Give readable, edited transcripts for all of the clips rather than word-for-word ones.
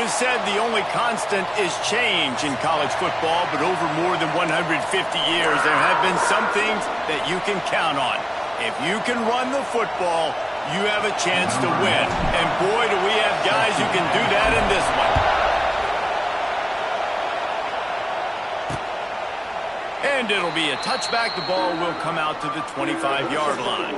It is said the only constant is change in college football, but over more than 150 years, there have been some things that you can count on. If you can run the football, you have a chance to win. And boy, do we have guys who can do that in this one. And it'll be a touchback. The ball will come out to the 25-yard line.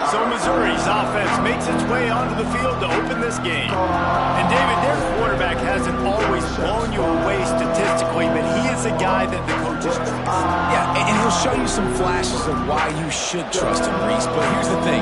So Missouri's offense makes its way onto the field to open this game. And David, their quarterback hasn't always blown you away statistically, but he is a guy that the coaches trust. Yeah, and he'll show you some flashes of why you should trust him, Reese. But here's the thing.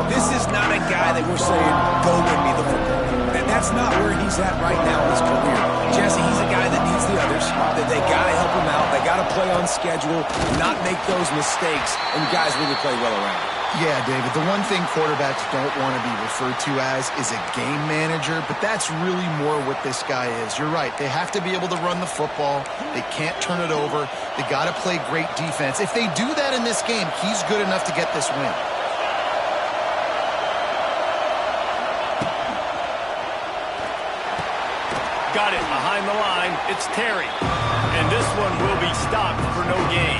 This is not a guy that we're saying, go win me the football. That's not where he's at right now in his career. Jesse, he's a guy that needs the others. That they got to help him out. They got to play on schedule, not make those mistakes, and guys really play well around him. Yeah, David, the one thing quarterbacks don't want to be referred to as is a game manager, but that's really more what this guy is. You're right. They have to be able to run the football. They can't turn it over. They got to play great defense. If they do that in this game, he's good enough to get this win. Got it behind the line. It's Terry. And this one will be stopped for no gain.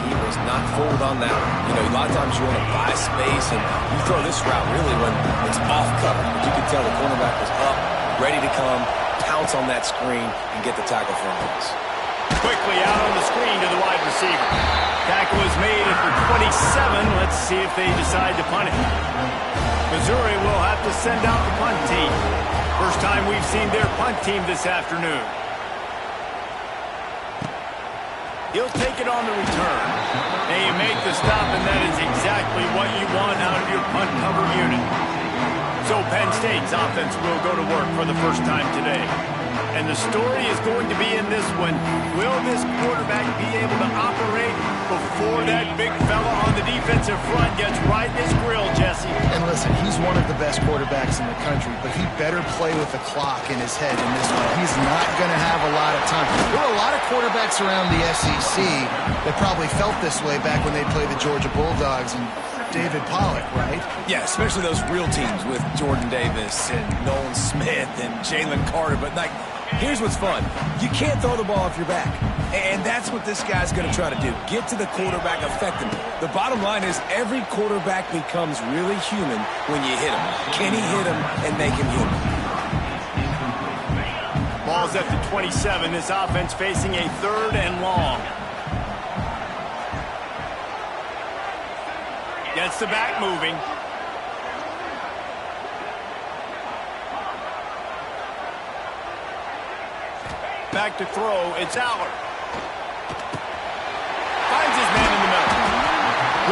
He was not fooled on that one. You know, a lot of times you want to buy space, and you throw this route really when it's off cover. But you can tell the cornerback was up, ready to come, pounce on that screen, and get the tackle for a loss. Quickly out on the screen to the wide receiver. Tackle is made at the 27. Let's see if they decide to punt it. Missouri will have to send out the punt team. First time we've seen their punt team this afternoon. He'll take it on the return. And you make the stop, and that is exactly what you want out of your punt cover unit. So Penn State's offense will go to work for the first time today. And the story is going to be in this one. Will this quarterback be able to operate before that big fella on the defensive front gets right in his grill, Jesse? And listen, he's one of the best quarterbacks in the country, but he better play with the clock in his head in this one. He's not going to have a lot of time. There were a lot of quarterbacks around the SEC that probably felt this way back when they played the Georgia Bulldogs and David Pollock, right? Yeah, especially those real teams with Jordan Davis and Nolan Smith and Jalen Carter. But, like, here's what's fun. You can't throw the ball off your back. And that's what this guy's going to try to do. Get to the quarterback, affect him. The bottom line is every quarterback becomes really human when you hit him. Can he hit him and make him human? Ball's at the 27. This offense facing a 3rd and long. Gets the back moving. Back to throw. It's Aller. Finds his man in the middle.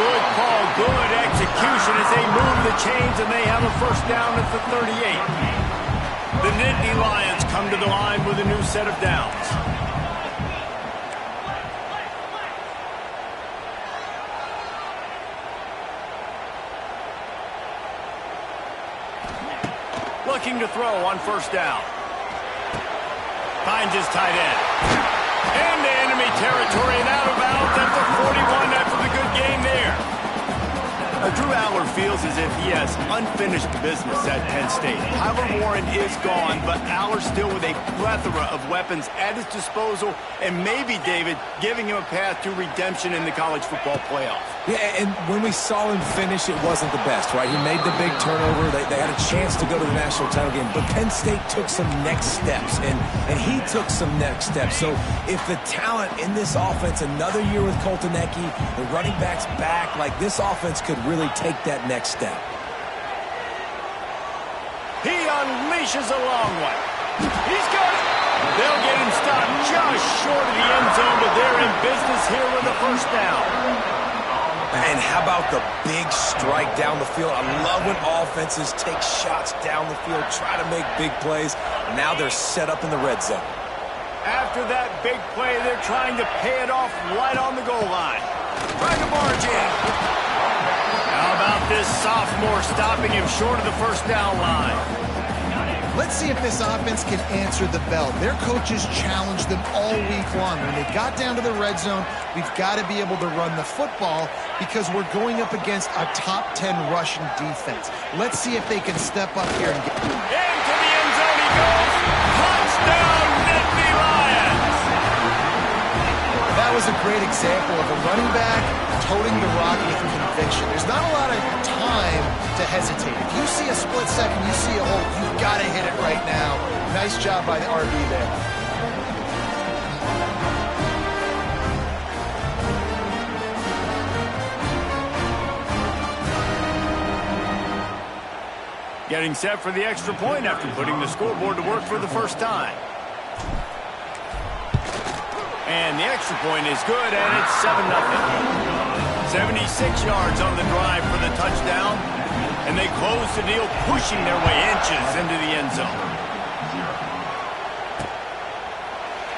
Good call, good execution as they move the chains, and they have a first down at the 38. The Nittany Lions come to the line with a new set of downs. Looking to throw on first down. Finds his tight end. Into enemy territory and out of bounds at the 41 after the good game there. Drew Aller feels as if he has unfinished business at Penn State. Tyler Warren is gone, but Aller still with a plethora of weapons at his disposal, and maybe, David, giving him a path to redemption in the college football playoff. Yeah, and when we saw him finish, it wasn't the best, right? He made the big turnover. They had a chance to go to the national title game, but Penn State took some next steps, and he took some next steps. So if the talent in this offense, another year with Colton Ecke, the running backs back, like this offense could really take that next step. He unleashes a long one. He's got it. They'll get him stopped just short of the end zone, but they're in business here with a first down. And how about the big strike down the field? I love when offenses take shots down the field, try to make big plays. Now they're set up in the red zone. After that big play, they're trying to pay it off right on the goal line. Trying to barge in. How about this sophomore stopping him short of the first down line? Let's see if this offense can answer the bell. Their coaches challenged them all week long. When they got down to the red zone, we've got to be able to run the football because we're going up against a top 10 Russian defense. Let's see if they can step up here and get... Into the end zone he goes. great example of a running back toting the rock with conviction. There's not a lot of time to hesitate. If you see a split second, you see a hole, you've got to hit it right now. Nice job by the RB there. Getting set for the extra point after putting the scoreboard to work for the first time. And the extra point is good, and it's 7-0. 76 yards on the drive for the touchdown. And they close the deal, pushing their way inches into the end zone.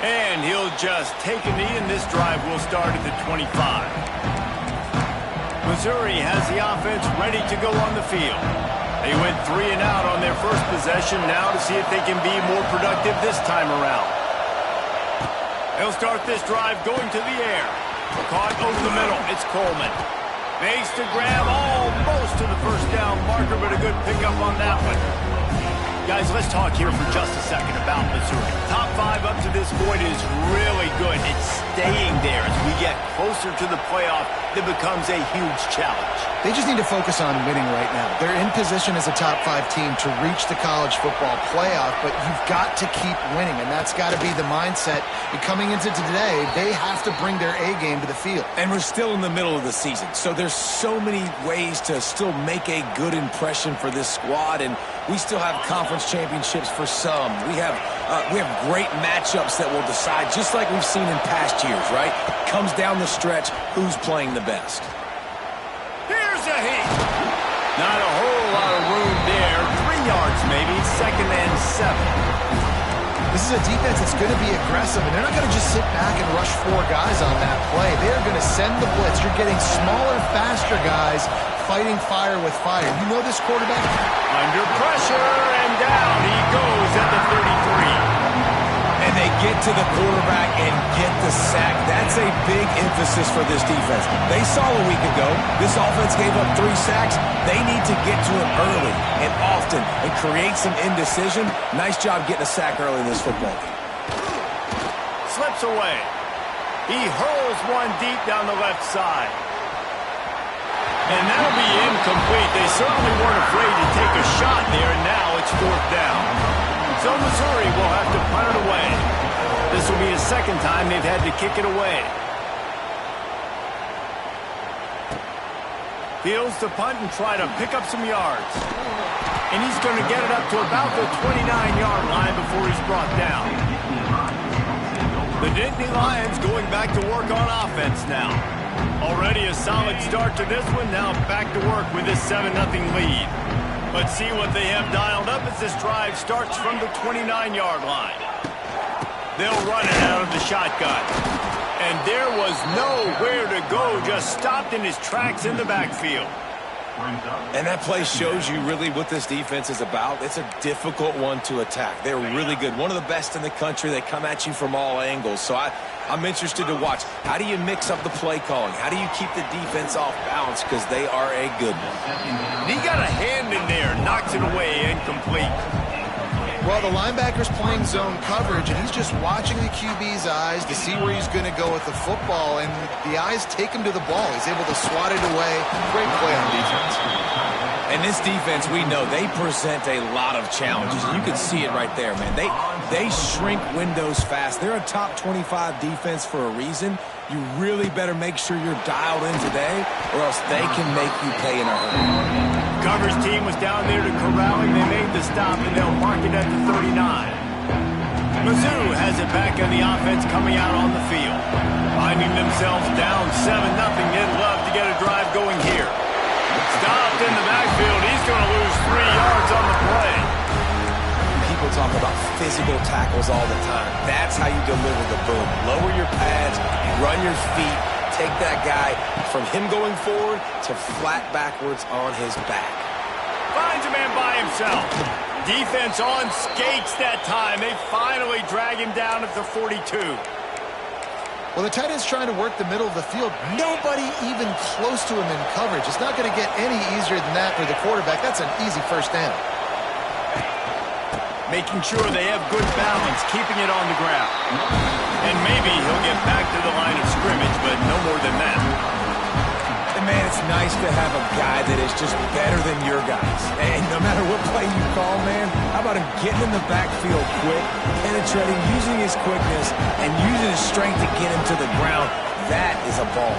And he'll just take a knee, and this drive will start at the 25. Missouri has the offense ready to go on the field. They went 3 and out on their first possession, now to see if they can be more productive this time around. They'll start this drive going to the air. Caught over the middle. It's Coleman. Makes the grab almost to the first down marker, but a good pickup on that one. Guys, let's talk here for just a second about Missouri. Top 5 up to this point is really good. It's staying there as we get closer to the playoff. It becomes a huge challenge. They just need to focus on winning right now. They're in position as a top 5 team to reach the college football playoff, but you've got to keep winning, and that's got to be the mindset. And coming into today, they have to bring their A game to the field. And we're still in the middle of the season, so there's so many ways to still make a good impression for this squad, and we still have conference championships for some. We have great matchups that will decide, just like we've seen in past years, right? Comes down the stretch, who's playing the best. Here's a hit. Not a whole lot of room there. 3 yards maybe, 2nd and 7. This is a defense that's going to be aggressive, and they're not going to just sit back and rush 4 guys on that play. They're going to send the blitz. You're getting smaller, faster guys fighting fire with fire. You know this quarterback? Under pressure, and down he goes at the 33. And they get to the quarterback and get the sack. That's a big emphasis for this defense. They saw a week ago, this offense gave up 3 sacks. They need to get to him early and often and create some indecision. Nice job getting a sack early in this football game. Slips away. He hurls one deep down the left side. And that'll be incomplete. They certainly weren't afraid to take a shot there, and now it's 4th down. So Missouri will have to punt it away. This will be the 2nd time they've had to kick it away. Fields to punt and try to pick up some yards. And he's going to get it up to about the 29-yard line before he's brought down. The Nittany Lions going back to work on offense now. Already a solid start to this one, now back to work with this 7-0 lead. Let's see what they have dialed up as this drive starts from the 29-yard line. They'll run it out of the shotgun. And there was nowhere to go, just stopped in his tracks in the backfield. And that play shows you really what this defense is about. It's a difficult one to attack. They're really good. One of the best in the country. They come at you from all angles. So I'm interested to watch. How do you mix up the play calling? How do you keep the defense off balance? Because they are a good one. And he got a hand in there, knocks it away, incomplete. Well, the linebacker's playing zone coverage, and he's just watching the QB's eyes to see where he's going to go with the football, and the eyes take him to the ball. He's able to swat it away. Great play on defense. And this defense, we know, they present a lot of challenges. You can see it right there, man. They shrink windows fast. They're a top 25 defense for a reason. You really better make sure you're dialed in today, or else they can make you pay in a hurry. Coverage team was down there to corralling. They made the stop, and they'll mark it at the 39. Mizzou has it back on the offense coming out on the field. Finding themselves down 7-0. They'd love to get a drive going here. Stopped in the backfield. He's going to lose 3 yards on the play. People talk about physical tackles all the time. That's how you deliver the boom. Lower your pads, run your feet, take that guy from him going forward to flat backwards on his back. Finds a man by himself. Defense on skates that time. They finally drag him down at the 42. Well, the tight end's trying to work the middle of the field. Nobody even close to him in coverage. It's not going to get any easier than that for the quarterback. That's an easy first down. making sure they have good balance, keeping it on the ground. And maybe he'll get back to the line of scrimmage, but no more than that. And man, it's nice to have a guy that is just better than your guys. And no matter what play you call, man, how about him getting in the backfield quick, penetrating, using his quickness, and using his strength to get him to the ground. That is a ball.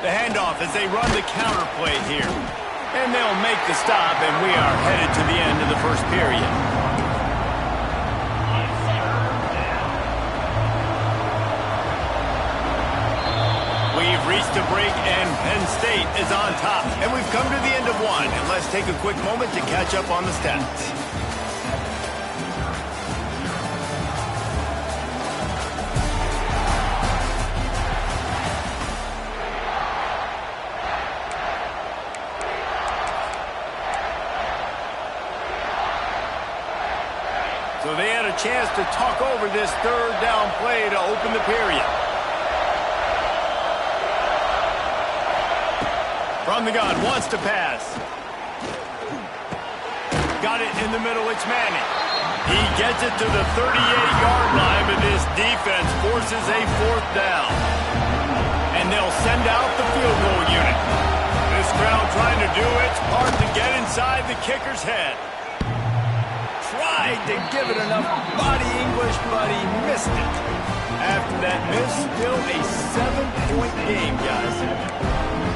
The handoff as they run the counter play here. And they'll make the stop, and we are headed to the end of the first period. We've reached a break, and Penn State is on top. And we've come to the end of one. And let's take a quick moment to catch up on the stats. So they had a chance to talk over this third down play to open the period. From the gun, wants to pass. Got it in the middle, it's Manning. He gets it to the 38-yard line, but this defense forces a fourth down. And they'll send out the field goal unit. This crowd trying to do its part to get inside the kicker's head. Tried to give it enough body English, but he missed it. After that miss, still a 7-point game, guys.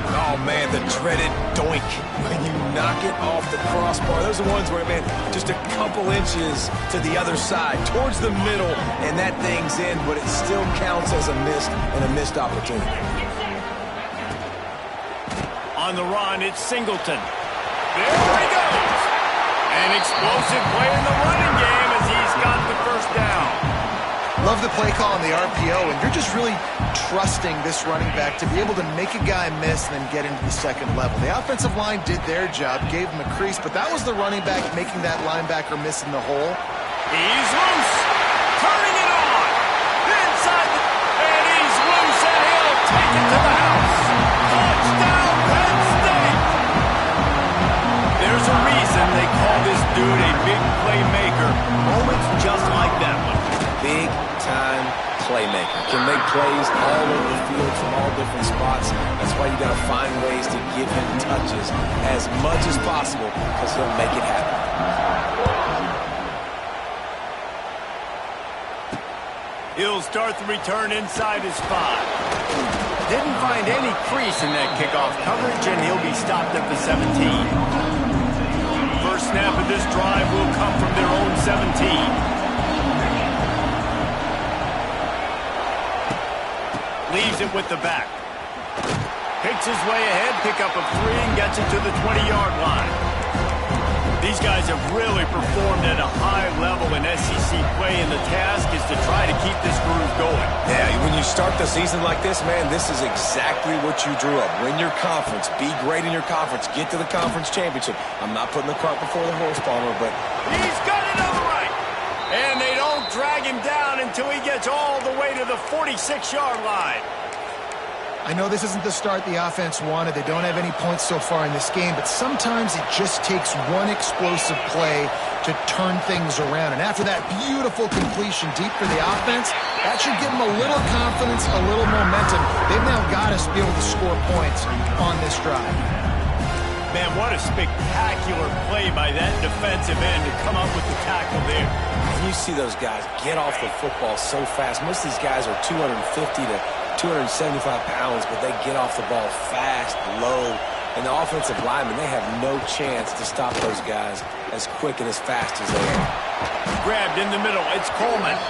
Oh, man, the dreaded doink. When you knock it off the crossbar, those are ones where, man, just a couple inches to the other side, towards the middle, and that thing's in, but it still counts as a missed opportunity. On the run, it's Singleton. There he goes. An explosive play in the running game as he's got the first down. Love the play call on the RPO, and you're just really trusting this running back to be able to make a guy miss and then get into the second level. The offensive line did their job, gave him a crease, but that was the running back making that linebacker miss in the hole. He's loose. Turning it on. Inside the... And he's loose, and he'll take it to the house. Touchdown, Penn State. There's a reason they call this dude a big playmaker. Moments just like that one. Big-time playmaker. Can make plays all over the field from all different spots. That's why you got to find ways to give him touches as much as possible because he'll make it happen. He'll start the return inside his 5. Didn't find any crease in that kickoff coverage, and he'll be stopped at the 17. First snap of this drive will come from their own 17. Leaves it with the back. Picks his way ahead, pick up a 3, and gets it to the 20-yard line. These guys have really performed at a high level in SEC play, and the task is to try to keep this groove going. Yeah, when you start the season like this, man, this is exactly what you drew up. Win your conference, be great in your conference, get to the conference championship. I'm not putting the cart before the horse, Palmer, but... He's got it all right. And they don't drag him down until he gets all the way to the 46-yard line. I know this isn't the start the offense wanted. They don't have any points so far in this game, but sometimes it just takes one explosive play to turn things around. And after that beautiful completion deep for the offense, that should give them a little confidence, a little momentum. They've now got to be able to score points on this drive. Man, what a spectacular play by that defensive end to come up with the tackle there. And you see those guys get off the football so fast. Most of these guys are 250 to 275 pounds, but they get off the ball fast, low. And the offensive linemen, they have no chance to stop those guys as quick and as fast as they are. Grabbed in the middle, it's Coleman.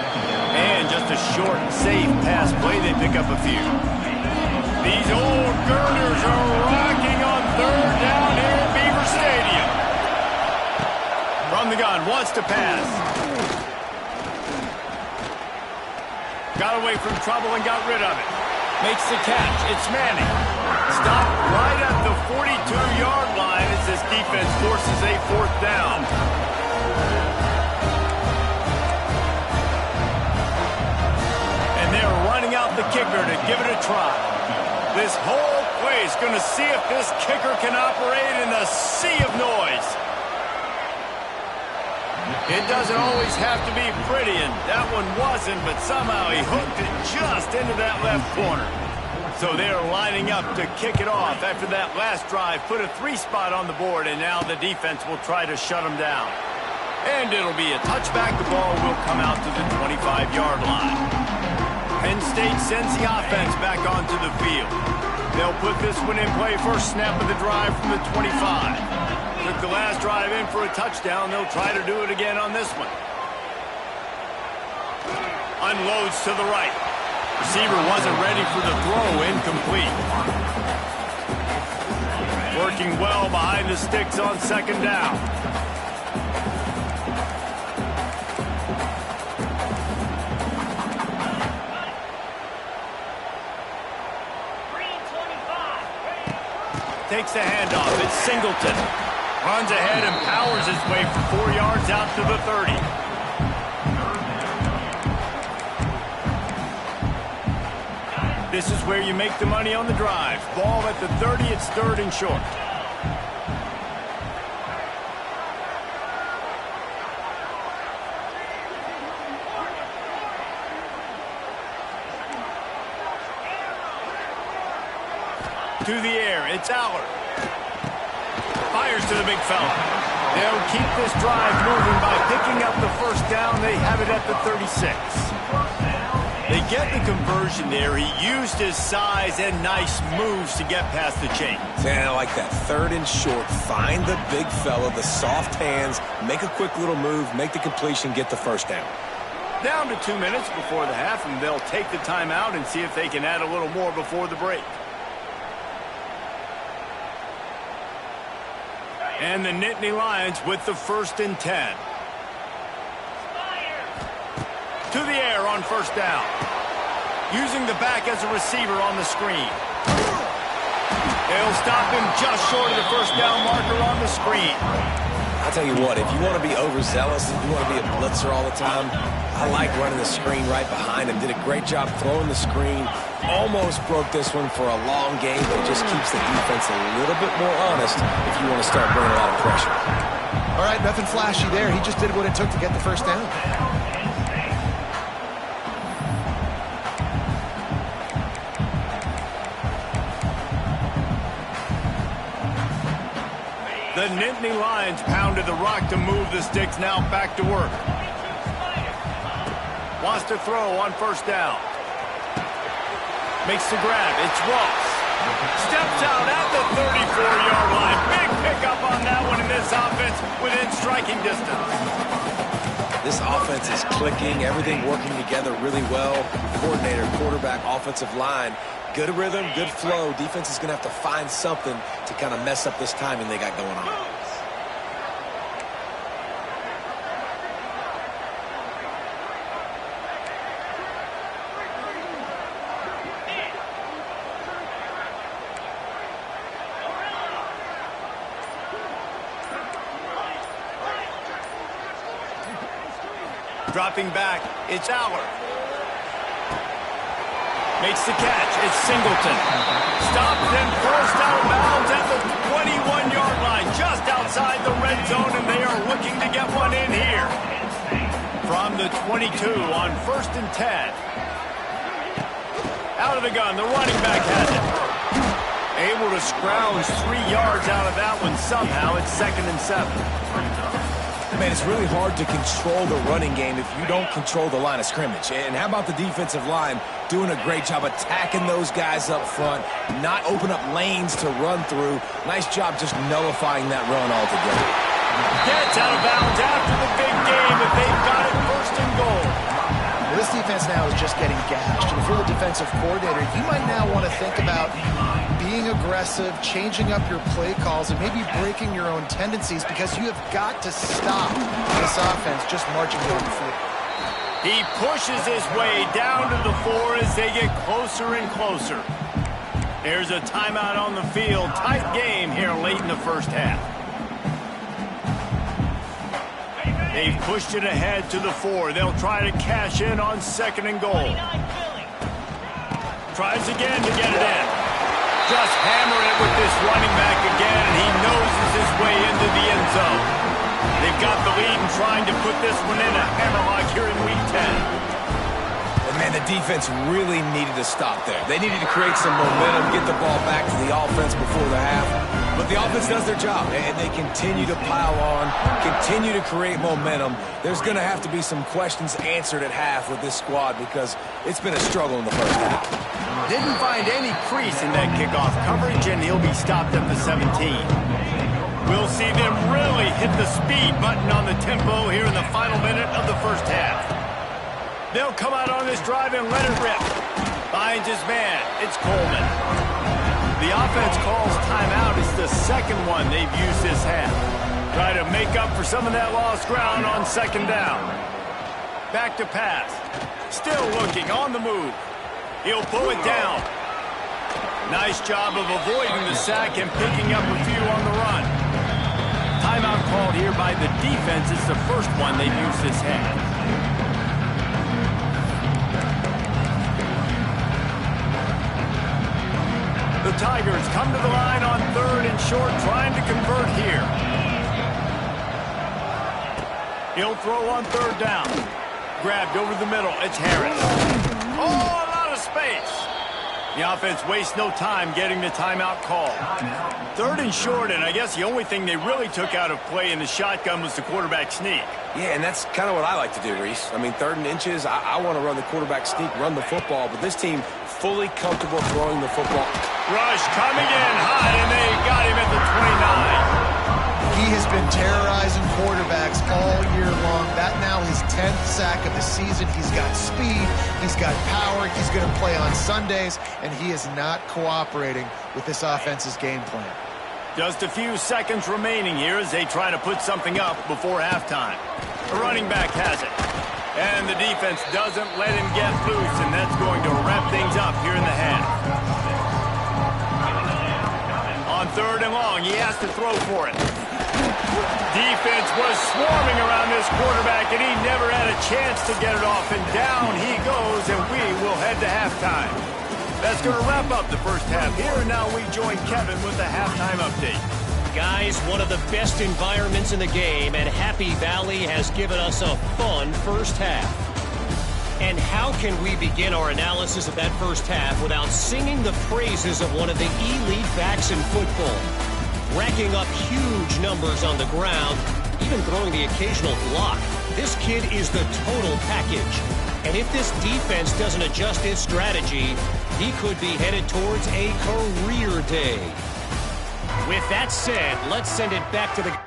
And just a short, safe pass play, they pick up a few. These old girders are rocking on third down here at Beaver Stadium. From the gun, wants to pass. Got away from trouble and got rid of it. Makes the catch. It's Manning. Stopped right at the 42-yard line as this defense forces a fourth down. And they're running out the kicker to give it a try. This whole play is going to see if this kicker can operate in a sea of noise. It doesn't always have to be pretty, and that one wasn't, but somehow he hooked it just into that left corner. So they're lining up to kick it off after that last drive. Put a 3-spot on the board, and now the defense will try to shut them down. And it'll be a touchback. The ball will come out to the 25-yard line. Penn State sends the offense back onto the field. They'll put this one in play first snap of the drive from the 25. Took the last drive in for a touchdown. They'll try to do it again on this one. Unloads to the right. Receiver wasn't ready for the throw. Incomplete. Working well behind the sticks on second down. Takes the handoff. It's Singleton. Runs ahead and powers his way for 4 yards out to the 30. This is where you make the money on the drive. Ball at the 30. It's 3rd and short. To the air. It's Allard. Fires to the big fella. They'll keep this drive moving by picking up the first down. They have it at the 36. They get the conversion there. He used his size and nice moves to get past the chain. Man, I like that. 3rd and short. Find the big fella, the soft hands, make a quick little move, make the completion, get the first down. Down to 2 minutes before the half, and they'll take the timeout and see if they can add a little more before the break. And the Nittany Lions with the 1st and 10. To the air on first down. Using the back as a receiver on the screen. They'll stop him just short of the first down marker on the screen. I'll tell you what, if you want to be overzealous, if you want to be a blitzer all the time, I like running the screen right behind him. Did a great job throwing the screen. Almost broke this one for a long game, but just keeps the defense a little bit more honest if you want to start bringing a lot of pressure. All right, nothing flashy there. He just did what it took to get the first down. The Nittany Lions pounded the rock to move the sticks. Now back to work. Wants to throw on first down. Makes the grab. It's Ross. Steps out at the 34-yard line. Big pickup on that one in this offense within striking distance. This offense is clicking. Everything working together really well. Coordinator, quarterback, offensive line. Good rhythm, good flow. Defense is going to have to find something to kind of mess up this timing they got going on. Dropping back, it's Allard. Makes the catch, it's Singleton. Stopped and forced out of bounds at the 21-yard line, just outside the red zone, and they are looking to get one in here. From the 22 on 1st and 10. Out of the gun, the running back has it. Able to scrounge 3 yards out of that one somehow. It's 2nd and 7. Man, it's really hard to control the running game if you don't control the line of scrimmage. And how about the defensive line doing a great job attacking those guys up front, not open up lanes to run through. Nice job just nullifying that run altogether. Gets out of bounds after the big game, but they've got it 1st and goal. Well, this defense now is just getting gashed. And if you're the defensive coordinator, you might now want to think about being aggressive, changing up your play calls, and maybe breaking your own tendencies, because you have got to stop this offense just marching down the field. He pushes his way down to the 4 as they get closer and closer. There's a timeout on the field. Tight game here late in the first half. They've pushed it ahead to the 4. They'll try to cash in on 2nd and goal. Tries again to get it in. Just hammering it with this running back again, and he noses his way into the end zone. They've got the lead and trying to put this one in a hammerlock here in Week 10. And man, the defense really needed to stop there. They needed to create some momentum, get the ball back to the offense before the half. But the offense does their job, and they continue to pile on, continue to create momentum. There's going to have to be some questions answered at half with this squad because it's been a struggle in the first half. Didn't find any crease in that kickoff coverage, and he'll be stopped at the 17. We'll see them really hit the speed button on the tempo here in the final minute of the first half. They'll come out on this drive and let it rip. Finds his man. It's Coleman. The offense calls timeout. It's the second one they've used this half. Try to make up for some of that lost ground on second down. Back to pass. Still looking on the move. He'll pull it down. Nice job of avoiding the sack and picking up a few on the run. Timeout called here by the defense. It's the first one they've used this half. The Tigers come to the line on 3rd and short, trying to convert here. He'll throw on 3rd down. Grabbed over the middle. It's Harris. Oh, a lot of space. The offense wastes no time getting the timeout call. 3rd and short, and I guess the only thing they really took out of play in the shotgun was the quarterback sneak. Yeah, and that's kind of what I like to do, Reese. I mean, 3rd and inches, I want to run the quarterback sneak, run the football, but this team fully comfortable throwing the football. Rush coming in high, and they got him at the 29. He has been terrorizing quarterbacks all year long. That now his 10th sack of the season. He's got speed. He's got power. He's going to play on Sundays, and he is not cooperating with this offense's game plan. Just a few seconds remaining here as they try to put something up before halftime. The running back has it. And the defense doesn't let him get loose, and that's going to wrap things up here in the half. On 3rd and long, he has to throw for it. Defense was swarming around this quarterback, and he never had a chance to get it off, and down he goes, and we will head to halftime. That's going to wrap up the first half here, and now we join Kevin with the halftime update. Guys, one of the best environments in the game, and Happy Valley has given us a fun first half. And how can we begin our analysis of that first half without singing the praises of one of the elite backs in football? Racking up huge numbers on the ground, even throwing the occasional block. This kid is the total package. And if this defense doesn't adjust its strategy, he could be headed towards a career day. With that said, let's send it back to the...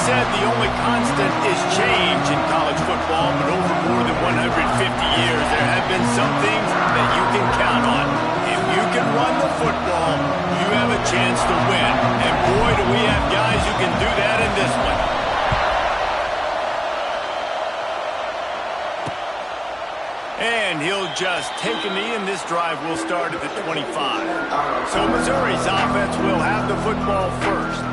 said the only constant is change in college football, but over more than 150 years, there have been some things that you can count on. If you can run the football, you have a chance to win. And boy, do we have guys who can do that in this one. And he'll just take a knee, and this drive will start at the 25. So Missouri's offense will have the football first.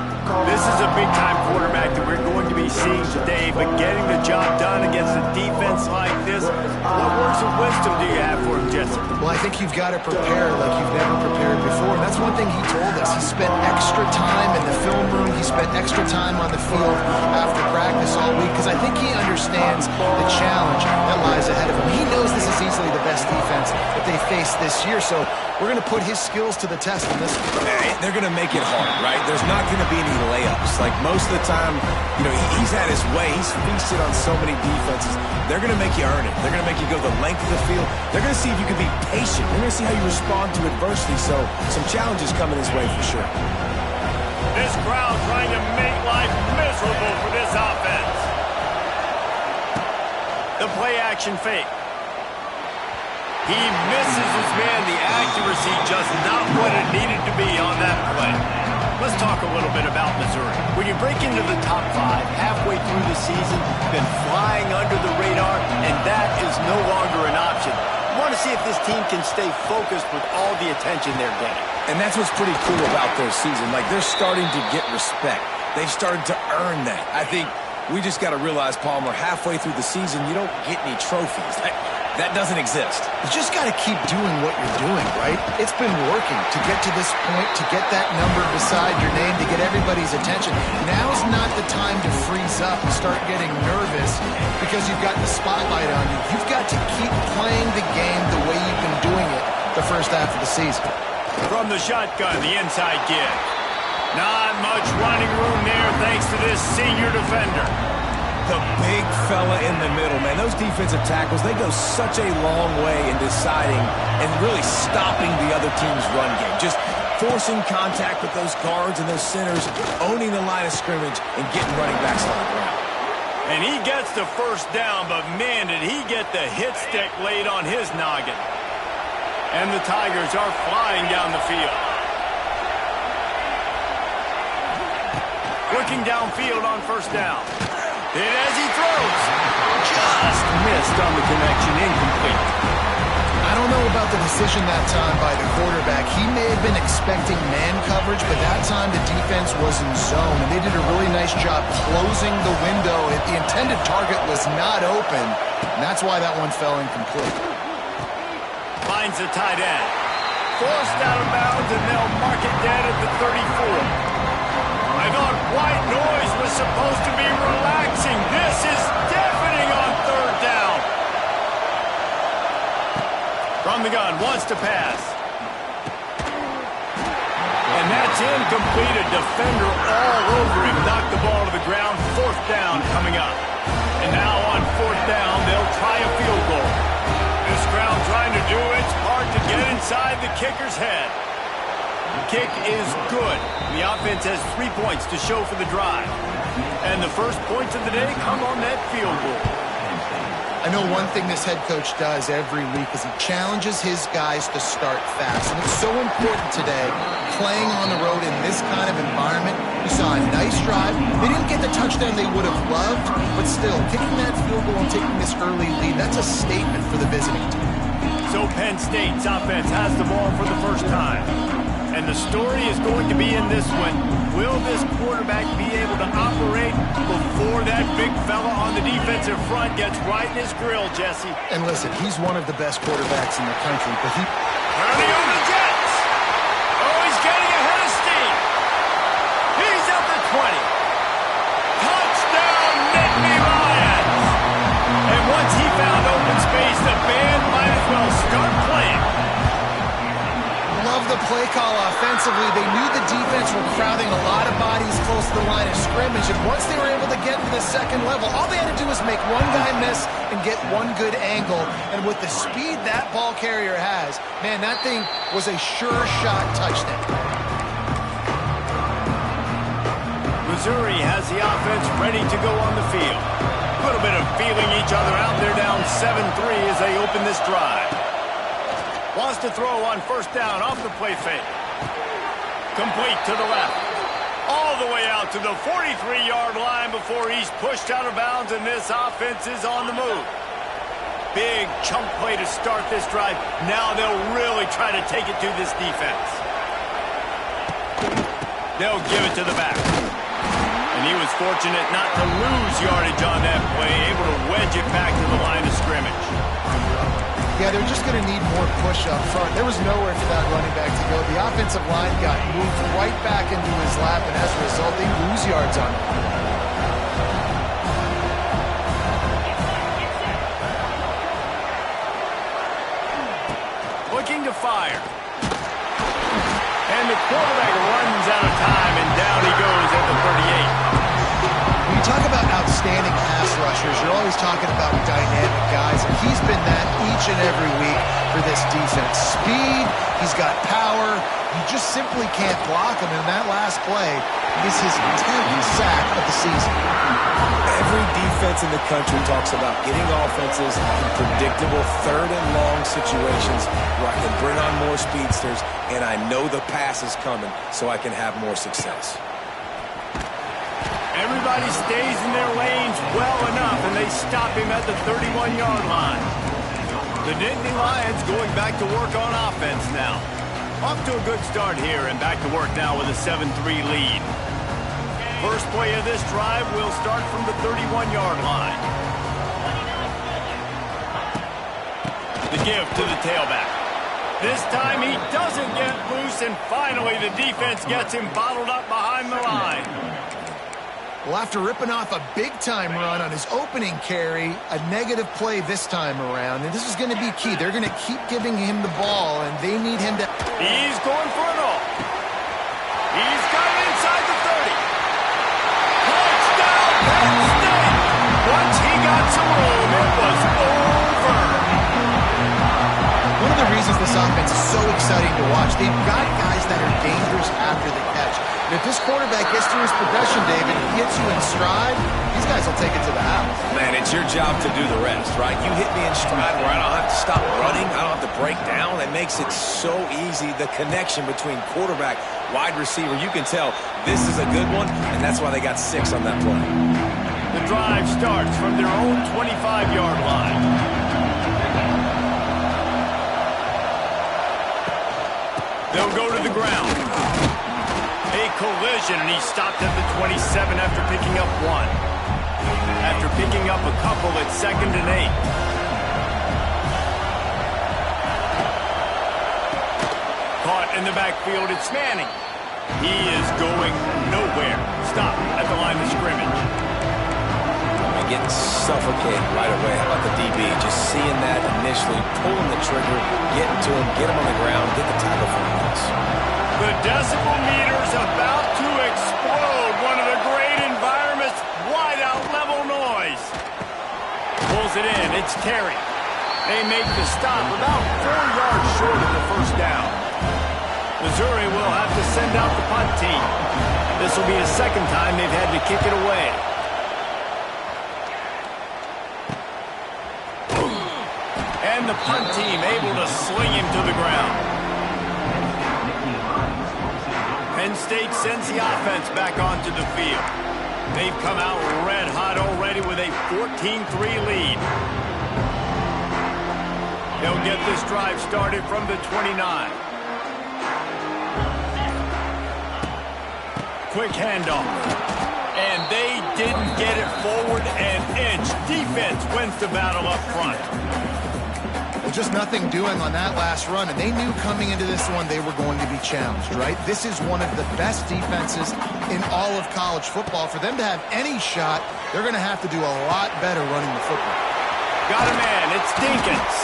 This is a big-time quarterback that we're going to be seeing today, but getting the job done against a defense like this, what words of wisdom do you have for him, Jesse? Well, I think you've got to prepare like you've never prepared before. And that's one thing he told us. He spent extra time in the film room. He spent extra time on the field after practice all week because I think he understands the challenge that lies ahead of him. He knows this is easily the best defense that they face this year, so we're going to put his skills to the test in this one. They're going to make it hard, right? There's not going to be any layups. Like most of the time, you know, he's had his way. He's feasted on so many defenses. They're going to make you earn it. They're going to make you go the length of the field. They're going to see if you can be patient. They're going to see how you respond to adversity. So some challenges coming his way for sure. This crowd trying to make life miserable for this offense. The play action fake. He misses his man. The accuracy just not what it needed to be on that play. Let's talk a little bit about Missouri. When you break into the top 5 halfway through the season, been flying under the radar, and that is no longer an option. You want to see if this team can stay focused with all the attention they're getting. And that's what's pretty cool about their season. Like, they're starting to get respect. They've started to earn that. I think we just got to realize, Palmer, halfway through the season, you don't get any trophies. That doesn't exist. You just got to keep doing what you're doing, right? It's been working to get to this point, to get that number beside your name, to get everybody's attention. Now's not the time to freeze up and start getting nervous because you've got the spotlight on you. You've got to keep playing the game the way you've been doing it the first half of the season. From the shotgun, the inside give. Not much running room there thanks to this senior defender. The big fella in the middle, man. Those defensive tackles, they go such a long way in deciding and really stopping the other team's run game. Just forcing contact with those guards and those centers, owning the line of scrimmage, and getting running backs on the ground. And he gets the first down, but man, did he get the hit stick laid on his noggin. And the Tigers are flying down the field. Looking downfield on first down. And as he throws, just missed on the connection, incomplete. I don't know about the decision that time by the quarterback. He may have been expecting man coverage, but that time the defense was in zone, and they did a really nice job closing the window. The intended target was not open, and that's why that one fell incomplete. Finds the tight end. Forced out of bounds, and they'll mark it dead at the 34. I thought white noise was supposed to be relaxing. This is deafening on third down. From the gun, wants to pass. And that's incomplete. A defender all over him. Knocked the ball to the ground. Fourth down coming up. And now on fourth down, they'll try a field goal. This crowd trying to do its part to get inside the kicker's head. The kick is good. The offense has 3 points to show for the drive. And the first points of the day come on that field goal. I know one thing this head coach does every week is he challenges his guys to start fast. And it's so important today, playing on the road in this kind of environment. You saw a nice drive. They didn't get the touchdown they would have loved, but still, kicking that field goal and taking this early lead, that's a statement for the visiting team. So Penn State's offense has the ball for the first time. And the story is going to be in this one. Will this quarterback be able to operate before that big fella on the defensive front gets right in his grill, Jesse? And listen, he's one of the best quarterbacks in the country, but he... Turning on the Jets! Oh, he's getting ahead of steam! He's up to 20. Touchdown, Nittany Lions! And once he found open space, the band might as well start playing. Love the play call offensively. They knew the defense were crowding a lot of bodies close to the line of scrimmage, and once they were able to get to the second level, all they had to do was make one guy miss and get one good angle. And with the speed that ball carrier has, man, that thing was a sure shot touchdown. Missouri has the offense ready to go on the field. A little bit of feeling each other out. They're down 7-3 as they open this drive. Wants to throw on first down off the play fake. Complete to the left. All the way out to the 43-yard line before he's pushed out of bounds, and this offense is on the move. Big chunk play to start this drive. Now they'll really try to take it to this defense. They'll give it to the back. And he was fortunate not to lose yardage on that play, able to wedge it back to the line of scrimmage. Yeah, they're just going to need more push up front. There was nowhere for that running back to go. The offensive line got moved right back into his lap, and as a result, they lose yards on him. Looking to fire. And the quarterback runs out of time, and down he goes at the 38. When you talk about outstanding pass rushers, you're always talking about dynamic guys, and he's been that each and every week for this defense. Speed, he's got power, you just simply can't block him, and that last play is his 10th sack of the season. Every defense in the country talks about getting offenses in predictable third and long situations where I can bring on more speedsters, and I know the pass is coming, so I can have more success. Everybody stays in their lanes well enough, and they stop him at the 31-yard line. The Nittany Lions going back to work on offense now. Off to a good start here, and back to work now with a 7-3 lead. First play of this drive will start from the 31-yard line. The give to the tailback. This time he doesn't get loose, and finally the defense gets him bottled up behind the line. Well, after ripping off a big-time run on his opening carry, a negative play this time around, and this is going to be key. They're going to keep giving him the ball, and they need him to... He's going for it all. He's got it inside the 30. Touchdown, Penn State! Once he got some room, it was over. One of the reasons this offense is so exciting to watch, they've got guys that are dangerous after the catch. And if this quarterback gets through his progression, David, he hits you in stride, these guys will take it to the house. Man, it's your job to do the rest, right? You hit me in stride where I don't have to stop running, I don't have to break down. It makes it so easy. The connection between quarterback, wide receiver, you can tell this is a good one, and that's why they got 6 on that play. The drive starts from their own 25-yard line. They'll go to the ground. A collision, and he stopped at the 27 after picking up 1. After picking up a couple, it's 2nd and 8. Caught in the backfield, it's Manning. He is going nowhere. Stop at the line of scrimmage. And getting suffocated right away. How about the DB? Just seeing that initially, pulling the trigger, getting to him, get him on the ground, get the tackle for him. The decibel meter's about to explode. One of the great environments, wide out level noise. Pulls it in, it's Terry. They make the stop about 4 yards short of the first down. Missouri will have to send out the punt team. This will be the second time they've had to kick it away. And the punt team able to sling him to the ground. Penn State sends the offense back onto the field. They've come out red hot already with a 14-3 lead. They'll get this drive started from the 29. Quick handoff. And they didn't get it forward an inch. Defense wins the battle up front. Just nothing doing on that last run, and they knew coming into this one they were going to be challenged, right? This is one of the best defenses in all of college football. For them to have any shot, they're going to have to do a lot better running the football. Got a man, it's Dinkins.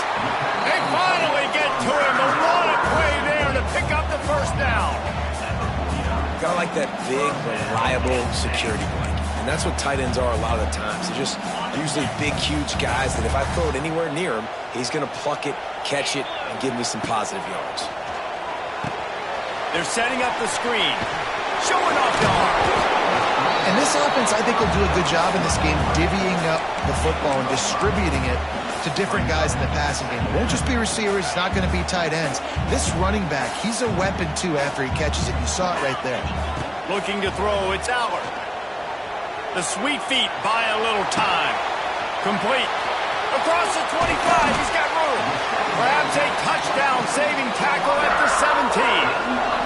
They finally get to him. A lot of play there to pick up the first down. Got like that big, reliable security blanket. And that's what tight ends are a lot of the times. They're just usually big, huge guys that if I throw it anywhere near him, he's going to pluck it, catch it, and give me some positive yards. They're setting up the screen. Showing off the arm. And this offense, I think, will do a good job in this game divvying up the football and distributing it to different guys in the passing game. It won't just be receivers. It's not going to be tight ends. This running back, he's a weapon, too, after he catches it. You saw it right there. Looking to throw, it's Aller. The sweet feet buy a little time. Complete. Across the 25, he's got room. Grabs a touchdown-saving tackle at the 17.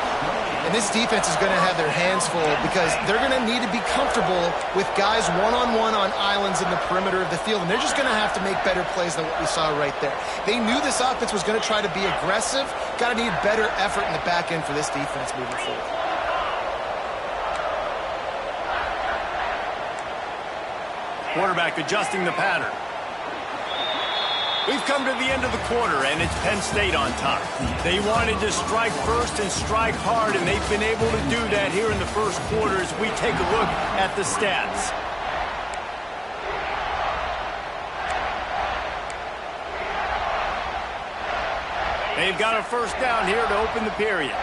And this defense is going to have their hands full because they're going to need to be comfortable with guys one-on-one on islands in the perimeter of the field. And they're just going to have to make better plays than what we saw right there. They knew this offense was going to try to be aggressive. Got to need better effort in the back end for this defense moving forward. Quarterback adjusting the pattern. We've come to the end of the quarter, and it's Penn State on top. They wanted to strike first and strike hard, and they've been able to do that here in the first quarter as we take a look at the stats. They've got a first down here to open the period.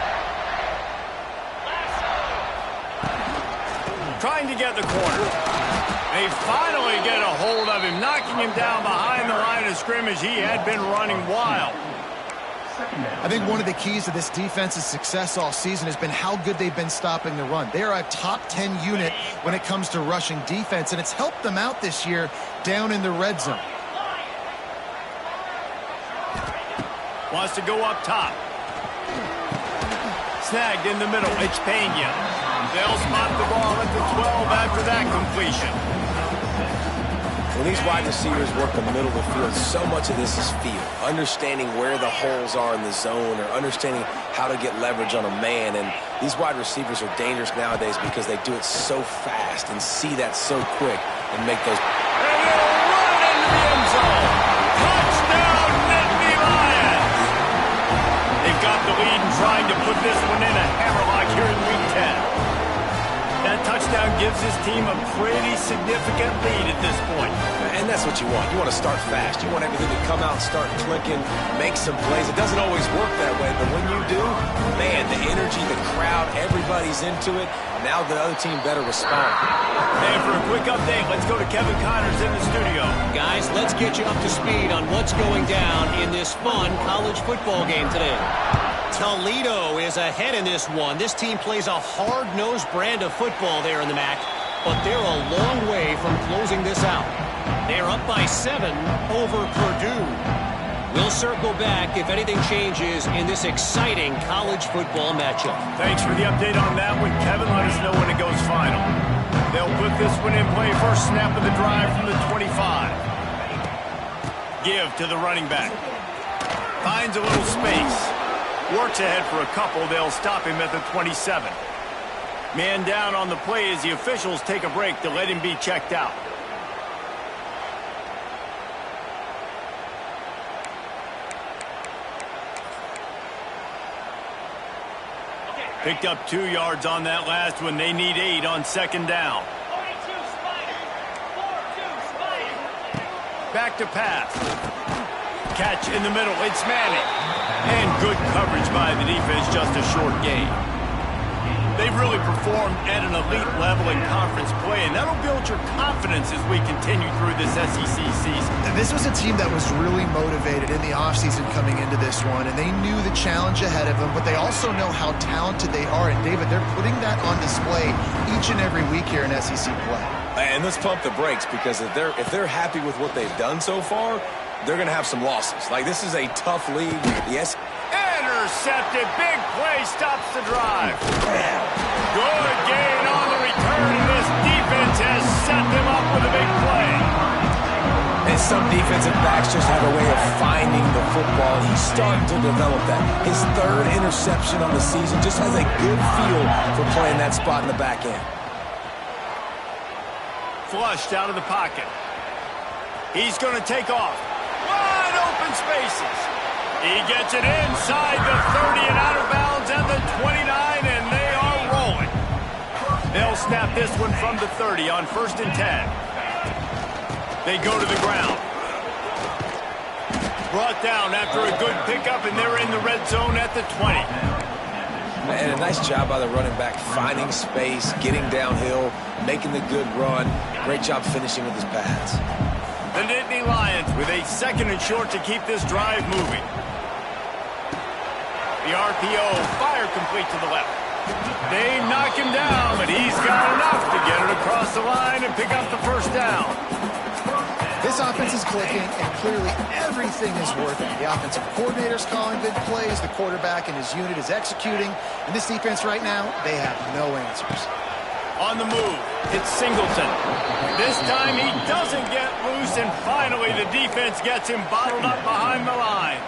Trying to get the corner. They finally get a hold of him, knocking him down behind the line of scrimmage. He had been running wild. I think one of the keys to this defense's success all season has been how good they've been stopping the run. They are a top 10 unit when it comes to rushing defense, and it's helped them out this year down in the red zone. Wants to go up top. Snagged in the middle. It's Pena. They'll spot the ball at the 12 after that completion. When these wide receivers work the middle of the field, so much of this is feel. Understanding where the holes are in the zone or understanding how to get leverage on a man. And these wide receivers are dangerous nowadays because they do it so fast and see that so quick and make those. And they'll run into the end zone. Touchdown, Nittany Lions. They've got the lead and trying to put this one in a hammerlock here in Week 10. That touchdown gives his team a pretty significant lead at this point. And that's what you want. You want to start fast. You want everything to come out and start clicking, make some plays. It doesn't always work that way, but when you do, man, the energy, the crowd, everybody's into it. Now the other team better respond. And for a quick update, let's go to Kevin Connors in the studio. Guys, let's get you up to speed on what's going down in this fun college football game today. Toledo is ahead in this one. This team plays a hard-nosed brand of football there in the MAC, but they're a long way from closing this out. They're up by 7 over Purdue. We'll circle back if anything changes in this exciting college football matchup. Thanks for the update on that one, Kevin. Let us know when it goes final. They'll put this one in play. First snap of the drive from the 25. Give to the running back. Finds a little space. Works ahead for a couple. They'll stop him at the 27. Man down on the play as the officials take a break to let him be checked out. Picked up 2 yards on that last one. They need 8 on second down. Back to pass. Catch in the middle. It's Manning. And good coverage by the defense, just a short gain. They've really performed at an elite level in conference play, and that'll build your confidence as we continue through this SEC season. And this was a team that was really motivated in the offseason coming into this one, and they knew the challenge ahead of them, but they also know how talented they are. And, David, they're putting that on display each and every week here in SEC play. And let's pump the brakes because if they're happy with what they've done so far, they're going to have some losses. Like, this is a tough league. Yes. Intercepted. Big play stops the drive. Good gain on the return. This defense has set them up with a big play. And some defensive backs just have a way of finding the football. He's starting to develop that. His 3rd interception on the season just has a good feel for playing that spot in the back end. Flushed out of the pocket. He's going to take off. Wide open spaces. He gets it inside the 30 and out of bounds at the 29, and they are rolling. They'll snap this one from the 30 on 1st and 10. They go to the ground. Brought down after a good pickup, and they're in the red zone at the 20. And a nice job by the running back, finding space, getting downhill, making the good run. Great job finishing with his pads. The Nittany Lions with a 2nd and short to keep this drive moving. The RPO, fire complete to the left. They knock him down, but he's got enough to get it across the line and pick up the first down. This offense is clicking, and clearly everything is working. The offensive coordinator's calling good plays, the quarterback and his unit is executing, and this defense right now, they have no answers. On the move, it's Singleton. This time he doesn't get loose, and finally the defense gets him bottled up behind the line.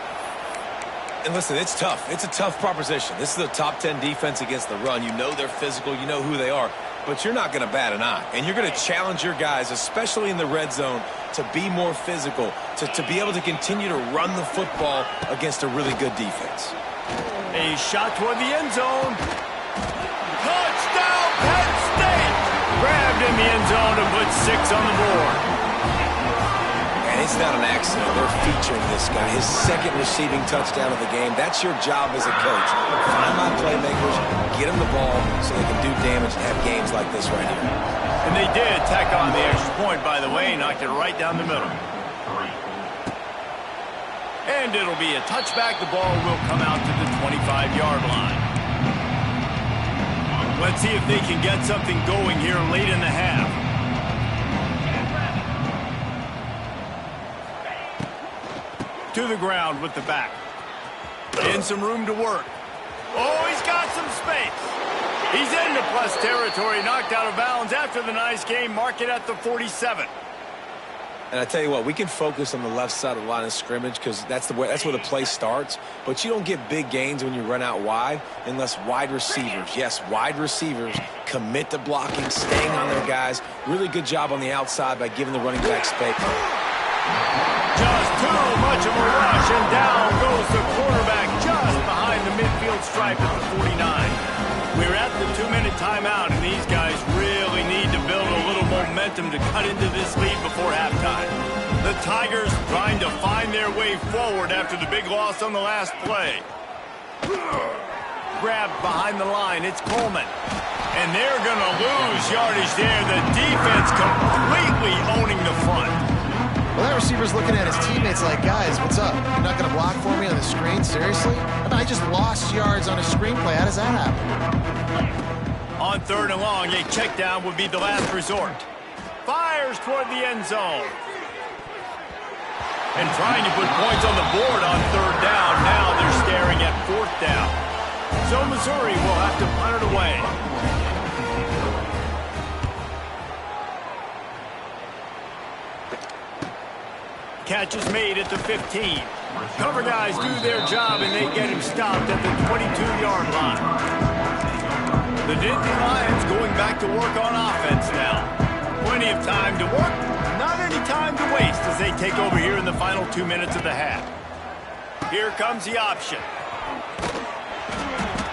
And listen, it's tough. It's a tough proposition. This is a top 10 defense against the run. You know they're physical. You know who they are. But you're not going to bat an eye. And you're going to challenge your guys, especially in the red zone, to be more physical, to be able to continue to run the football against a really good defense. A shot toward the end zone. Touchdown, Penn State! Grabbed in the end zone and put 6 on the board. And it's not an accident. They're featuring this guy. His 2nd receiving touchdown of the game. That's your job as a coach. Find my playmakers, get them the ball so they can do damage and have games like this right here. And they did tack on the extra point, by the way, knocked it right down the middle. And it'll be a touchback. The ball will come out to the 25-yard line. Let's see if they can get something going here late in the half. To the ground with the back. And some room to work. Oh, he's got some space. He's into plus territory, knocked out of bounds after the nice game. Mark it at the 47. And I tell you what, we can focus on the left side of the line of scrimmage because that's where the play starts. But you don't get big gains when you run out wide unless wide receivers, yes, wide receivers, commit to blocking, staying on their guys. Really good job on the outside by giving the running back space. Just too much of a rush, and down goes the quarterback just behind the midfield stripe at the 49. We're at the 2-minute timeout, and these guys really need to build a little momentum to cut into this lead before halftime. The Tigers trying to find their way forward after the big loss on the last play. Grabbed behind the line, it's Coleman. And they're going to lose yardage there. The defense completely owning the front. Well, that receiver's looking at his teammates like, guys, what's up? You're not going to block for me on the screen? Seriously? I just lost yards on a screenplay. How does that happen? On 3rd and long, a check down would be the last resort. Fires toward the end zone. And trying to put points on the board on 3rd down. Now they're staring at 4th down. So Missouri will have to punt it away. Catch is made at the 15. Cover guys do their job, and they get him stopped at the 22-yard line. The Nittany Lions going back to work on offense now. Plenty of time to work, not any time to waste as they take over here in the final 2 minutes of the half. Here comes the option.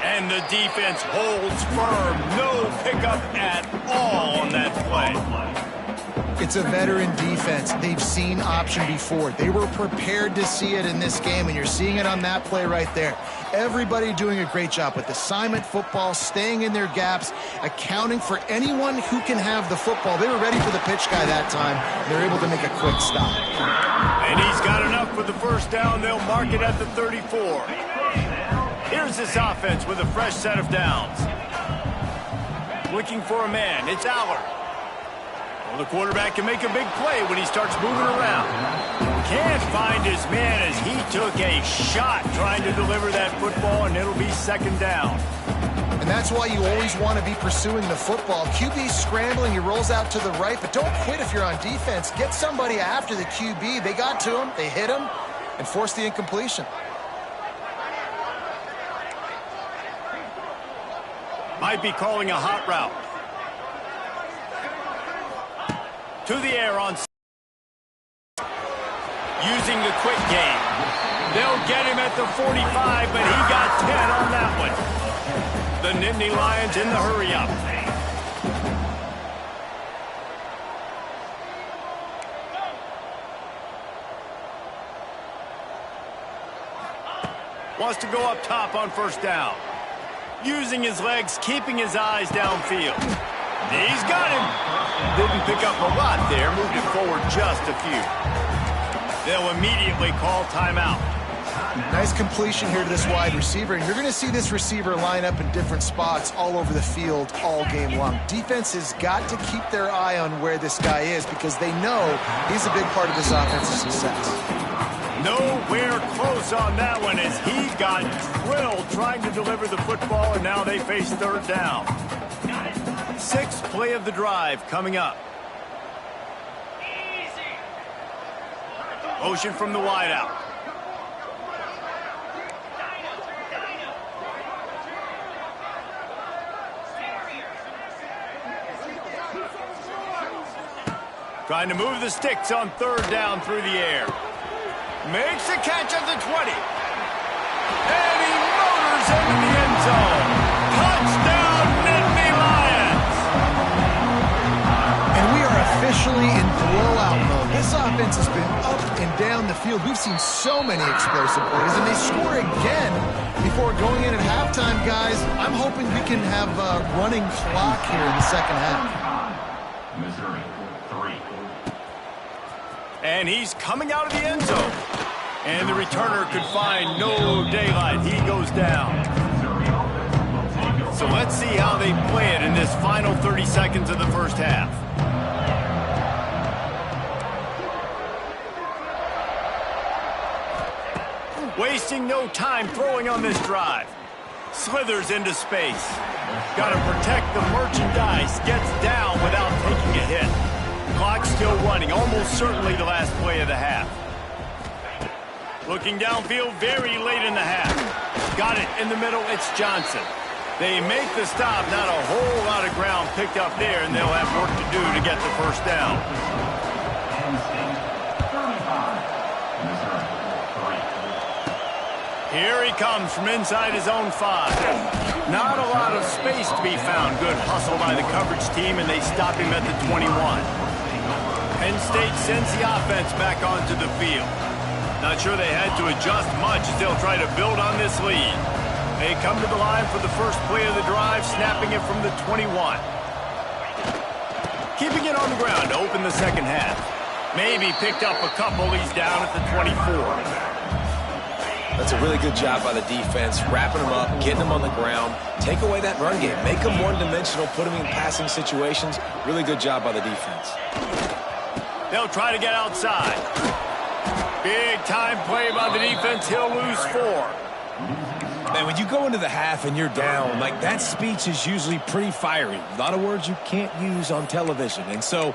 And the defense holds firm. No pickup at all on that play. It's a veteran defense. They've seen option before. They were prepared to see it in this game, and you're seeing it on that play right there. Everybody doing a great job with assignment football, staying in their gaps, accounting for anyone who can have the football. They were ready for the pitch guy that time. They're able to make a quick stop. And he's got enough for the first down. They'll mark it at the 34. Here's this offense with a fresh set of downs. Looking for a man. It's Allard. Well, the quarterback can make a big play when he starts moving around. Can't find his man as he took a shot trying to deliver that football, and it'll be 2nd down. And that's why you always want to be pursuing the football. QB's scrambling, he rolls out to the right, but don't quit if you're on defense. Get somebody after the QB. They got to him, they hit him, and forced the incompletion. Might be calling a hot route. To the air on using the quick game. They'll get him at the 45, but he got 10 on that one. The Nittany Lions in the hurry up. Wants to go up top on 1st down. Using his legs, keeping his eyes downfield. He's got him. Didn't pick up a lot there, moved it forward just a few. They'll immediately call timeout. Nice completion here to this wide receiver, and you're going to see this receiver line up in different spots all over the field all game long. Defense has got to keep their eye on where this guy is because they know he's a big part of this offense's success. Nowhere close on that one as he got drilled trying to deliver the football, and now they face third down. Sixth play of the drive coming up. Motion from the wideout. Trying to move the sticks on third down through the air. Makes a catch at the 20. And he motors into the end zone. Touchdown, Nittany Lions! And we are officially in blowout mode. This offense has been up and down the field. We've seen so many explosive plays, and they score again before going in at halftime, guys. I'm hoping we can have a running clock here in the second half. Missouri, 3. And he's coming out of the end zone. And the returner could find no daylight. He goes down. So let's see how they play it in this final 30 seconds of the first half. Wasting no time throwing on this drive. Slithers into space. Got to protect the merchandise. Gets down without taking a hit. Clock still running, almost certainly the last play of the half. Looking downfield very late in the half. Got it in the middle, it's Johnson. They make the stop, not a whole lot of ground picked up there, and they'll have work to do to get the first down. Penn State, 35. Missouri, 3. Here he comes from inside his own 5. Not a lot of space to be found. Good hustle by the coverage team, and they stop him at the 21. Penn State sends the offense back onto the field. Not sure they had to adjust much as they'll try to build on this lead. They come to the line for the first play of the drive, snapping it from the 21. Keeping it on the ground to open the second half. Maybe picked up a couple. He's down at the 24. That's a really good job by the defense, wrapping them up, getting them on the ground. Take away that run game. Make them one-dimensional, put them in passing situations. Really good job by the defense. They'll try to get outside. Big time play by the defense. He'll lose 4. Man, when you go into the half and you're down, like that speech is usually pretty fiery. A lot of words you can't use on television. And so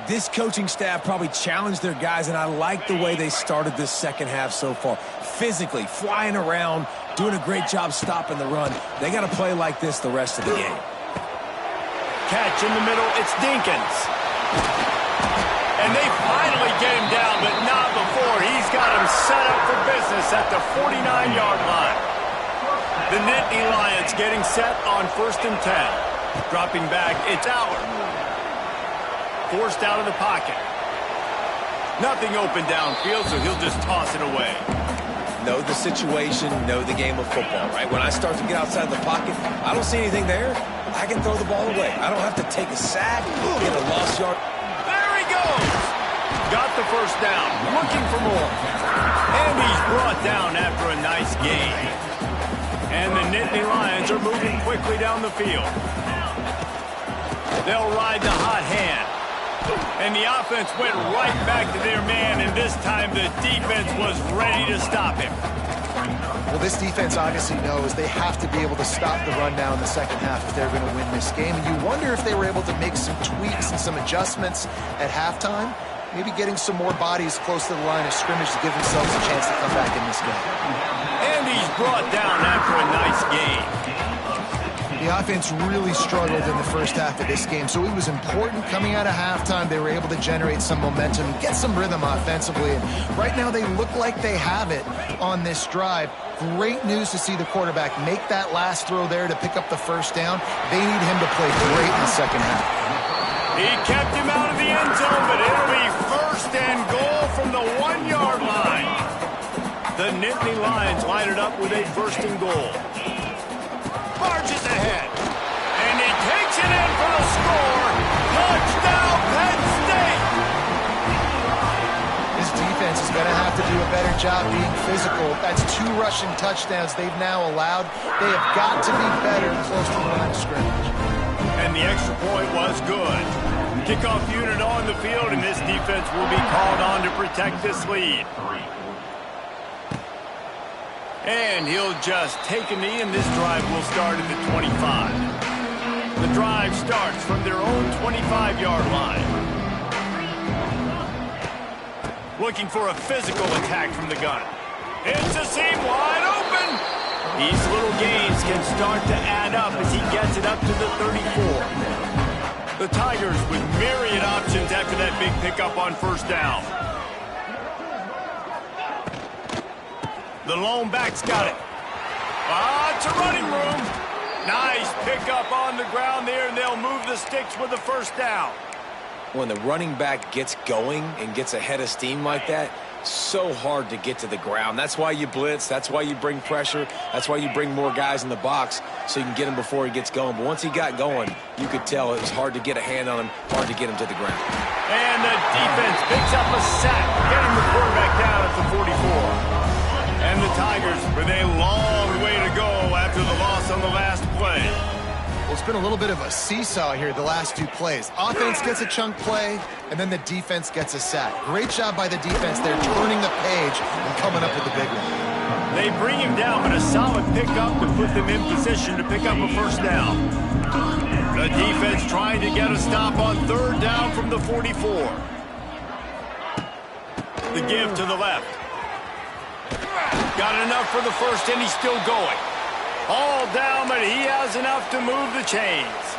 this coaching staff probably challenged their guys, and I like the way they started this second half so far. Physically, flying around, doing a great job stopping the run. They got to play like this the rest of the game. Catch in the middle, it's Dinkins. And they finally get him down, but not before. He's got him set up for business at the 49-yard line. The Nittany Lions getting set on 1st and 10. Dropping back, it's Allard. Forced out of the pocket. Nothing open downfield, so he'll just toss it away. Know the situation, know the game of football, right? When I start to get outside the pocket, I don't see anything there. I can throw the ball away. I don't have to take a sack, get a lost yard. There he goes! Got the first down, looking for more. And he's brought down after a nice gain. And the Nittany Lions are moving quickly down the field. They'll ride the hot hand. And the offense went right back to their man, and this time the defense was ready to stop him. Well, this defense obviously knows they have to be able to stop the run now in the second half if they're going to win this game. And you wonder if they were able to make some tweaks and some adjustments at halftime, maybe getting some more bodies close to the line of scrimmage to give themselves a chance to come back in this game. And he's brought down after a nice gain. The offense really struggled in the first half of this game, so it was important coming out of halftime. They were able to generate some momentum, get some rhythm offensively, and right now they look like they have it on this drive. Great news to see the quarterback make that last throw there to pick up the first down. They need him to play great in the second half. He kept him out of the end zone, but it'll be 1st and goal from the 1-yard line. The Nittany Lions line it up with a 1st and goal. charges ahead. And he takes it in for the score. Touchdown, Penn State. His defense is going to have to do a better job being physical. That's 2 rushing touchdowns they've now allowed. They have got to be better close to the line of scrimmage. And the extra point was good. Kickoff unit on the field, and this defense will be called on to protect this lead. And he'll just take a knee, and this drive will start at the 25. The drive starts from their own 25-yard line. Looking for a physical attack from the gun. It's a seam wide open. These little gains can start to add up as he gets it up to the 34. The Tigers with myriad options after that big pickup on first down. The lone back's got it. It's a running room. Nice pickup on the ground there, and they'll move the sticks with the first down. When the running back gets going and gets ahead of steam like that, so hard to get to the ground. That's why you blitz. That's why you bring pressure. That's why you bring more guys in the box so you can get him before he gets going. But once he got going, you could tell it was hard to get a hand on him, hard to get him to the ground. And the defense picks up a sack, getting the quarterback down at the 44. And the Tigers with a long way to go after the loss on the last play. Well, it's been a little bit of a seesaw here the last 2 plays. Offense gets a chunk play, and then the defense gets a sack. Great job by the defense there, turning the page and coming up with the big one. They bring him down, but a solid pickup to put them in position to pick up a first down. The defense trying to get a stop on third down from the 44. The give to the left. Got enough for the first, and he's still going. All down, but he has enough to move the chains.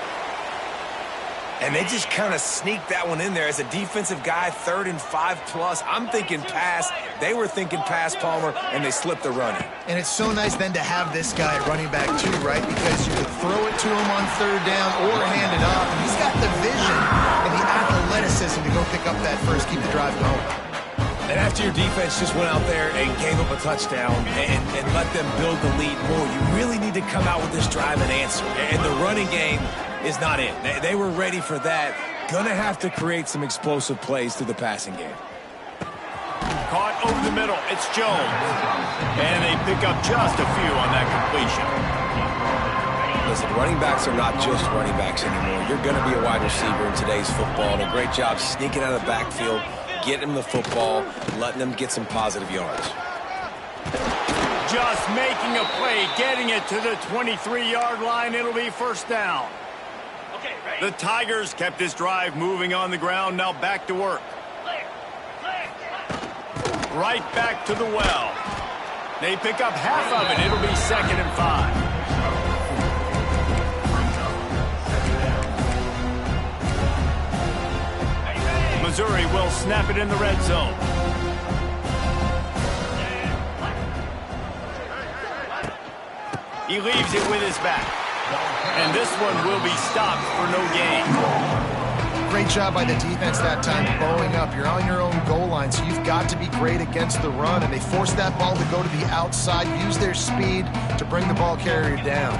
And they just kind of sneaked that one in there as a defensive guy, 3rd and 5+. I'm thinking pass. They were thinking pass, Palmer, and they slipped the run in. And it's so nice then to have this guy at running back too, right? Because you could throw it to him on 3rd down or hand it off. And he's got the vision and the athleticism to go pick up that first, keep the drive going. And after your defense just went out there and gave up a touchdown and let them build the lead more, you really need to come out with this drive and answer. And the running game is not it. They were ready for that. Gonna have to create some explosive plays through the passing game. Caught over the middle. It's Jones. And they pick up just a few on that completion. Listen, running backs are not just running backs anymore. You're going to be a wide receiver in today's football. And a great job sneaking out of the backfield, getting them the football, letting them get some positive yards. Just making a play, getting it to the 23-yard line. It'll be first down. The Tigers kept this drive moving on the ground. Now back to work. Right back to the well. They pick up half of it. It'll be 2nd and 5. Missouri will snap it in the red zone. He leaves it with his back. And this one will be stopped for no gain. Great job by the defense that time, bowing up. You're on your own goal line, so you've got to be great against the run. And they forced that ball to go to the outside, use their speed to bring the ball carrier down.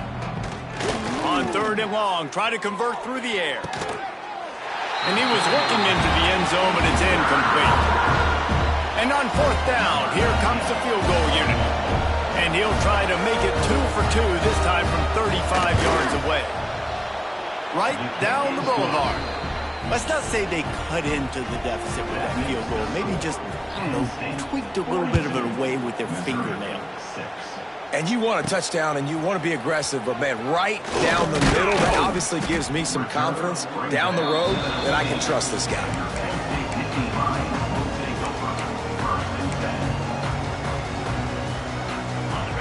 On 3rd and long, try to convert through the air. And he was looking into the end zone, but it's incomplete. And on 4th down, here comes the field goal unit. And he'll try to make it 2 for 2, this time from 35 yards away. Right down the boulevard. Let's not say they cut into the deficit with that field goal. Maybe just, I don't know, tweaked a little bit of it away with their fingernail. And you want a touchdown and you want to be aggressive, but man, right down the middle, that obviously gives me some confidence down the road that I can trust this guy.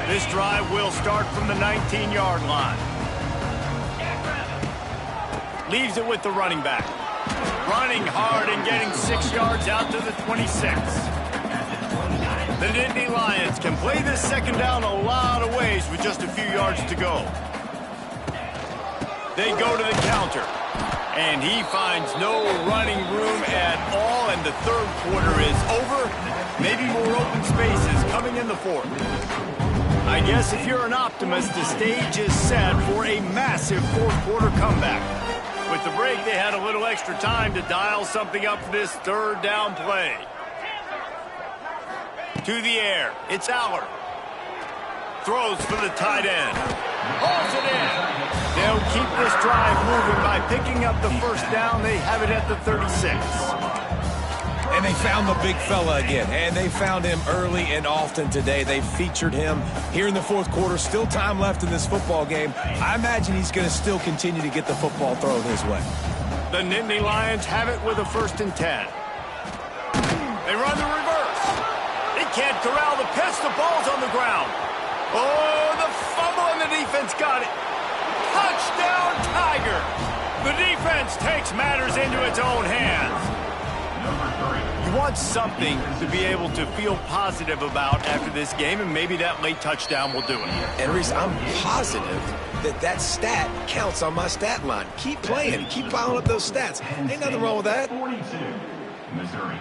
This drive will start from the 19-yard line. Leaves it with the running back. Running hard and getting 6 yards out to the 26. The Nittany Lions can play this second down a lot of ways with just a few yards to go. They go to the counter. And he finds no running room at all, and the 3rd quarter is over. Maybe more open spaces coming in the 4th. I guess if you're an optimist, the stage is set for a massive fourth-quarter comeback. With the break, they had a little extra time to dial something up for this third down play. To the air, it's Aller. Throws for the tight end. Hauls it in. They'll keep this drive moving by picking up the first down. They have it at the 36. And they found the big fella again, and they found him early and often today. They featured him here in the fourth quarter. Still time left in this football game. I imagine he's going to still continue to get the football thrown his way. The Nittany Lions have it with a 1st and 10. They run the reverse. They can't corral the pitch. The ball's on the ground. Oh, the fumble, and the defense got it. Touchdown, Tiger. The defense takes matters into its own hands. You want something to be able to feel positive about after this game, and maybe that late touchdown will do it. And Reese, I'm positive that stat counts on my stat line. Keep playing. Keep piling up those stats. Ain't nothing wrong with that. 42, Missouri,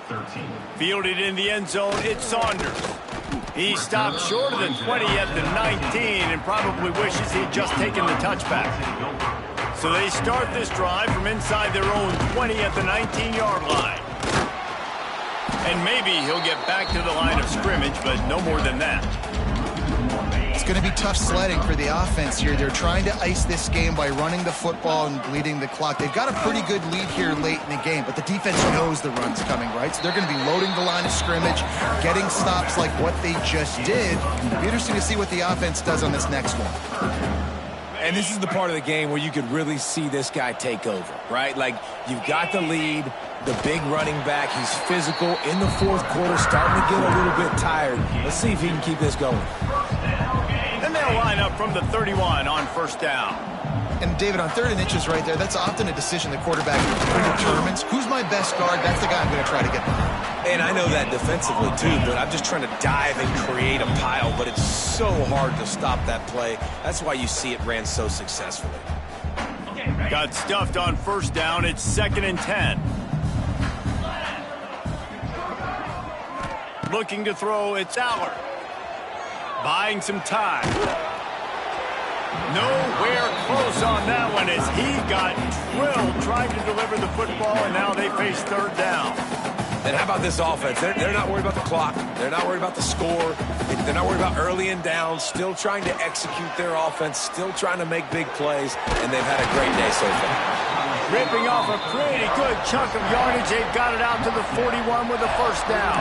13. Fielded in the end zone, it's Saunders. He stopped short of the 20 at the 19 and probably wishes he'd just taken the touchback. So they start this drive from inside their own 20 at the 19-yard line. And maybe he'll get back to the line of scrimmage, but no more than that. It's going to be tough sledding for the offense here. They're trying to ice this game by running the football and bleeding the clock. They've got a pretty good lead here late in the game, but the defense knows the run's coming, right? So they're going to be loading the line of scrimmage, getting stops like what they just did. It'll be interesting to see what the offense does on this next one. And this is the part of the game where you could really see this guy take over, right? Like, you've got the lead, the big running back. He's physical in the fourth quarter, starting to get a little bit tired. Let's see if he can keep this going. And they'll line up from the 31 on 1st down. And, David, on 3rd and inches right there, that's often a decision the quarterback determines. Who's my best guard? That's the guy I'm going to try to get behind. And I know that defensively, too, but I'm just trying to dive and create a pile, but it's so hard to stop that play. That's why you see it ran so successfully. Got stuffed on 1st down. It's 2nd and 10. Looking to throw, it's Aller. Buying some time. Nowhere close on that one as he got drilled trying to deliver the football, and now they face 3rd down. And how about this offense? They're not worried about the clock. They're not worried about the score. They're not worried about early and down. Still trying to execute their offense. Still trying to make big plays. And they've had a great day so far. Ripping off a pretty good chunk of yardage. They've got it out to the 41 with a 1st down.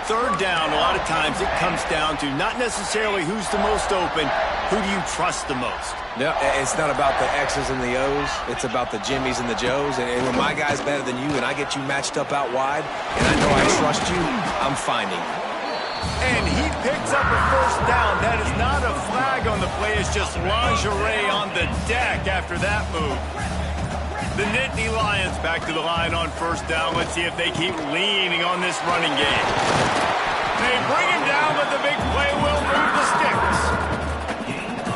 3rd down, a lot of times it comes down to not necessarily who's the most open, who do you trust the most? No, it's not about the X's and the O's. It's about the Jimmies and the Joes. And when my guy's better than you and I get you matched up out wide and I know I trust you, I'm finding you. And he picks up a 1st down. That is not a flag on the play. It's just lingerie on the deck after that move. The Nittany Lions back to the line on 1st down. Let's see if they keep leaning on this running game. They bring him down, but the big play will move the sticks.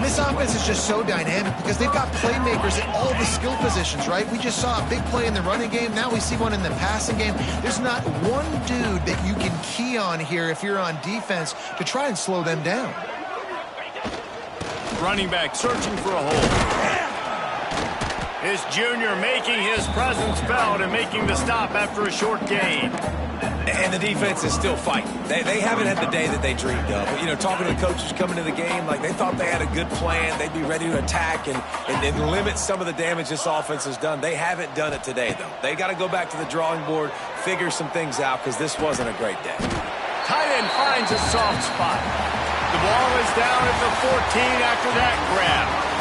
This offense is just so dynamic because they've got playmakers at all the skill positions, right? We just saw a big play in the running game. Now we see one in the passing game. There's not one dude that you can key on here if you're on defense to try and slow them down. Running back searching for a hole. This junior making his presence felt and making the stop after a short gain. And the defense is still fighting. They haven't had the day that they dreamed of. But, you know, talking to the coaches coming to the game, like they thought they had a good plan. They'd be ready to attack and limit some of the damage this offense has done. They haven't done it today, though. They got to go back to the drawing board, figure some things out, because this wasn't a great day. Tight end finds a soft spot. The ball is down at the 14 after that grab.